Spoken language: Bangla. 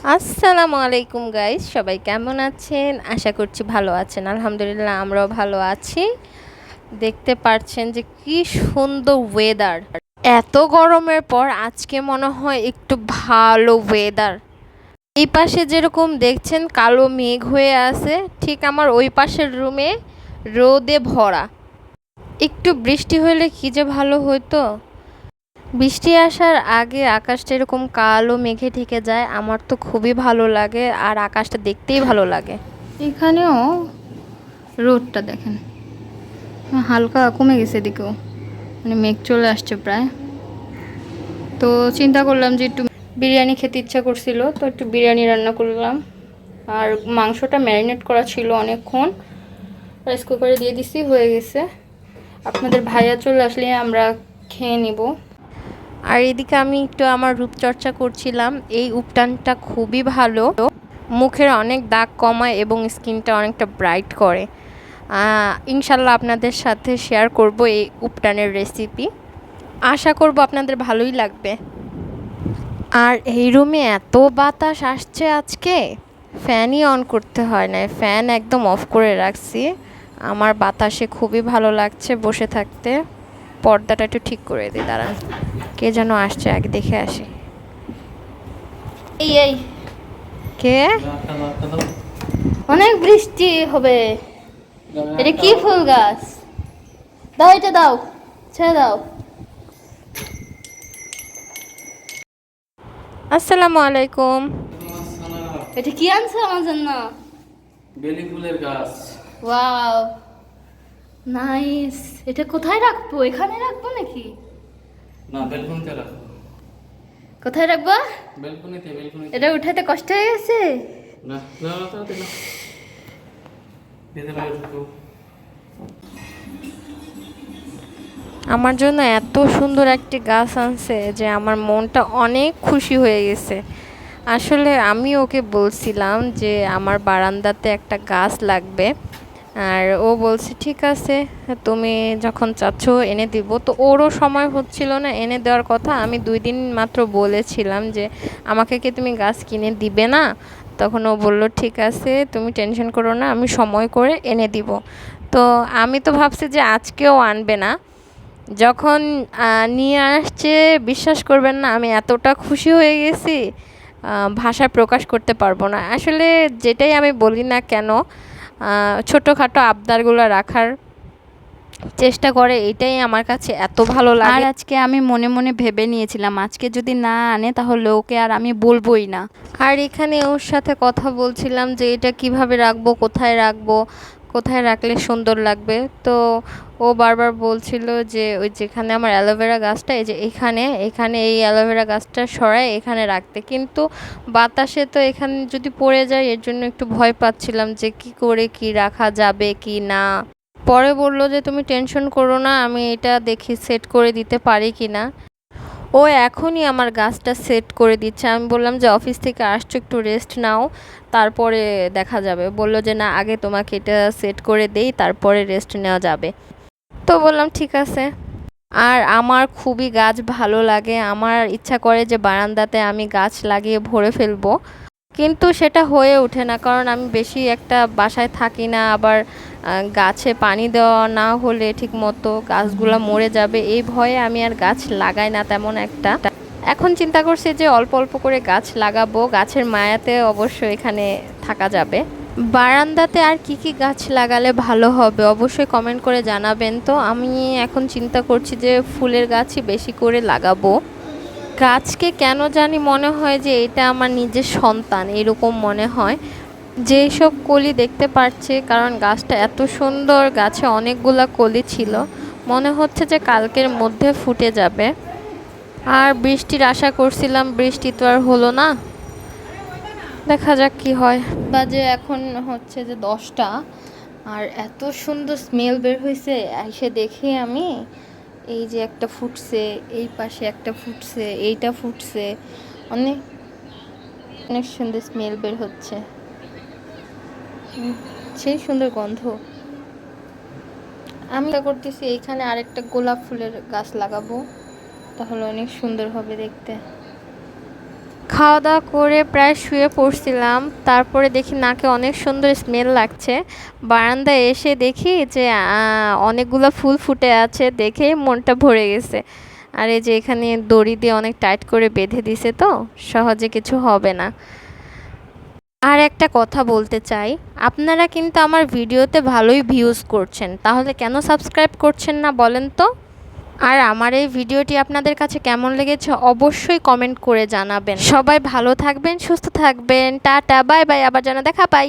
আসসালামু আলাইকুম গাইস, সবাই কেমন আছেন? আশা করছি ভালো আছেন। আলহামদুলিল্লাহ আমরাও ভালো আছি। দেখতে পাচ্ছেন যে কি সুন্দর ওয়েদার। এত গরমের পর আজকে মনে হয় একটু ভালো ওয়েদার। এই পাশে যেরকম দেখছেন কালো মেঘ হয়ে আছে, ঠিক আমার ওই পাশের রুমে রোদে ভরা। একটু বৃষ্টি হলে কি যে ভালো হতো। বৃষ্টি আসার আগে আকাশটা এরকম কালো মেঘে ঢেকে যায়, আমার তো খুবই ভালো লাগে আর আকাশটা দেখতেই ভালো লাগে। এখানেও রোদটা দেখেন হালকা কমে গেছে, এদিকেও মানে মেঘ চলে আসছে প্রায়। তো চিন্তা করলাম যে একটু বিরিয়ানি খেতে ইচ্ছা করছিল, তো একটু বিরিয়ানি রান্না করলাম। আর মাংসটা ম্যারিনেট করা ছিল অনেকক্ষণ, রাইস কুকারে দিয়ে দিছি, হয়ে গেছে। আপনাদের ভাইয়া চলে আসলে আমরা খেয়ে নিব। আর এদিকে আমি একটু আমার রূপচর্চা করছিলাম। এই উপটানটা খুবই ভালো, মুখের অনেক দাগ কমায় এবং স্কিনটা অনেকটা ব্রাইট করে। ইনশাল্লাহ আপনাদের সাথে শেয়ার করব এই উপটানের রেসিপি। আশা করব আপনাদের ভালোই লাগবে। আর এই রুমে এত বাতাস আসছে আজকে, ফ্যানই অন করতে হয় না, ফ্যান একদম অফ করে রাখছি। আমার বাতাসে খুবই ভালো লাগছে বসে থাকতে। পর্দাটা একটু ঠিক করে দিই, দাঁড়ান। কে যেন আসছে, আগে দেখে আসি। এই এই কে? অনেক বৃষ্টি হবে। এটা কি ফুল গাছ? দাও, এটা দাও, ছেড়ে দাও। আসসালামু আলাইকুম। এটা কি আনছো আমার জন্য? বেলি ফুলের গাছ। Wow, nice. এটা কোথায় রাখবো? এখানে রাখবো নাকি? না, বেলকুনিতে রাখো। কোথায় রাখবো? বেলকুনিতে। এটা উঠাতে কষ্ট হয়ে গেছে। না না না, তাতে না। ভেতরে রাখো। আমার জন্য এত সুন্দর একটি গাছ আনছে যে আমার মনটা অনেক খুশি হয়ে গেছে। আসলে আমি ওকে বলছিলাম যে আমার বারান্দাতে একটা গাছ লাগবে, আর ও বলছে ঠিক আছে, তুমি যখন চাচ্ছ এনে দিব। তো ওরও সময় হচ্ছিল না এনে দেওয়ার কথা। আমি 2 দিন মাত্র বলেছিলাম যে আমাকে কি তুমি গাছ কিনে দিবে না? তখন ও বলল ঠিক আছে, তুমি টেনশন করো না, আমি সময় করে এনে দিব। তো আমি তো ভাবছি যে আজকেও আনবে না। যখন নিয়ে আসছে, বিশ্বাস করবেন না, আমি এতটা খুশি হয়ে গেছি, ভাষায় প্রকাশ করতে পারবো না। আসলে যেটাই আমি বলি না কেন, ছোটোখাটো আবদারগুলো রাখার চেষ্টা করে, এটাই আমার কাছে এত ভালো লাগে। আর আজকে আমি মনে মনে ভেবে নিয়েছিলাম আজকে যদি না আনে তাহলে ওকে আর আমি বলবোই না। আর এখানে ওর সাথে কথা বলছিলাম যে এটা কিভাবে রাখবো, কোথায় রাখবো, কোথায় রাখলে সুন্দর লাগবে। তো ও বারবার বলছিল যে ওই যেখানে আমার অ্যালোভেরা গাছটা, এই যে এখানে এখানে এই অ্যালোভেরা গাছটা সরায় এখানে রাখতে, কিন্তু বাতাসে তো এখানে যদি পড়ে যায়, এর জন্য একটু ভয় পাচ্ছিলাম যে কি করে কি রাখা যাবে কি না। পরে বলল যে তুমি টেনশন করো না, আমি এটা দেখি সেট করে দিতে পারি কি না। ও এখনই আমার গাছটা সেট করে দিচ্ছে। আমি বললাম যে অফিস থেকে আসছো, একটু রেস্ট নাও, তারপরে দেখা যাবে। বলল যে না, আগে তোমাকে এটা সেট করে দেই, তারপরে রেস্ট নেওয়া যাবে। তো বললাম ঠিক আছে। আর আমার খুবই গাছ ভালো লাগে, আমার ইচ্ছা করে যে বারান্দাতে আমি গাছ লাগিয়ে ভরে ফেলবো, কিন্তু সেটা হয়ে ওঠে না, কারণ আমি বেশি একটা বাসায় থাকি না। আবার গাছে পানি দেওয়া না হলে ঠিক মতো গাছগুলো মরে যাবে, এই ভয়ে আমি আর গাছ লাগাই না তেমন একটা। এখন চিন্তা করছি যে অল্প অল্প করে গাছ লাগাবো, গাছের মায়াতে অবশ্য এখানে থাকা যাবে। বারান্দাতে আর কি কি গাছ লাগালে ভালো হবে অবশ্যই কমেন্ট করে জানাবেন। তো আমি এখন চিন্তা করছি যে ফুলের গাছই বেশি করে লাগাবো। গাছকে কেন জানি মনে হয় যে এটা আমার নিজের সন্তান, এরকম মনে হয়। যেই সব কলি দেখতে পাচ্ছি, কারণ গাছটা এত সুন্দর, গাছে অনেকগুলা কলি ছিল, মনে হচ্ছে যে কালকের মধ্যে ফুটে যাবে। আর বৃষ্টির আশা করছিলাম, বৃষ্টি তো আর হলো না, দেখা যাক কি হয়। বাজে এখন হচ্ছে যে 10টা, আর এত সুন্দর স্মেল বের হয়েছে। এসে দেখে আমি এই যে একটা ফুটছে, এই পাশে একটা ফুটছে, এইটা ফুটছে, অনেক অনেক সুন্দর স্মেল বের হচ্ছে। সেই সুন্দর গন্ধ। আমি এটা করতেছি এইখানে আরেকটা গোলাপ ফুলের গাছ লাগাবো, তাহলে অনেক সুন্দর হবে দেখতে। খাওয়া দাওয়া করে প্রায় শুয়ে পড়ছিলাম, তারপরে দেখি নাকে অনেক সুন্দর স্মেল লাগছে। বারান্দায় এসে দেখি যে অনেকগুলো ফুল ফুটে আছে, দেখেই মনটা ভরে গেছে। আর এই যে এখানে দড়ি দিয়ে অনেক টাইট করে বেঁধে দিছে, তো সহজে কিছু হবে না। আর একটা কথা বলতে চাই, আপনারা কিন্তু আমার ভিডিওতে ভালোই ভিউজ করছেন, তাহলে কেন সাবস্ক্রাইব করছেন না বলেন তো? আর আমার এই ভিডিওটি আপনাদের কাছে কেমন লেগেছে অবশ্যই কমেন্ট করে জানাবেন। সবাই ভালো থাকবেন, সুস্থ থাকবেন, টাটা বাই বাই, আবার যেন দেখা পাই।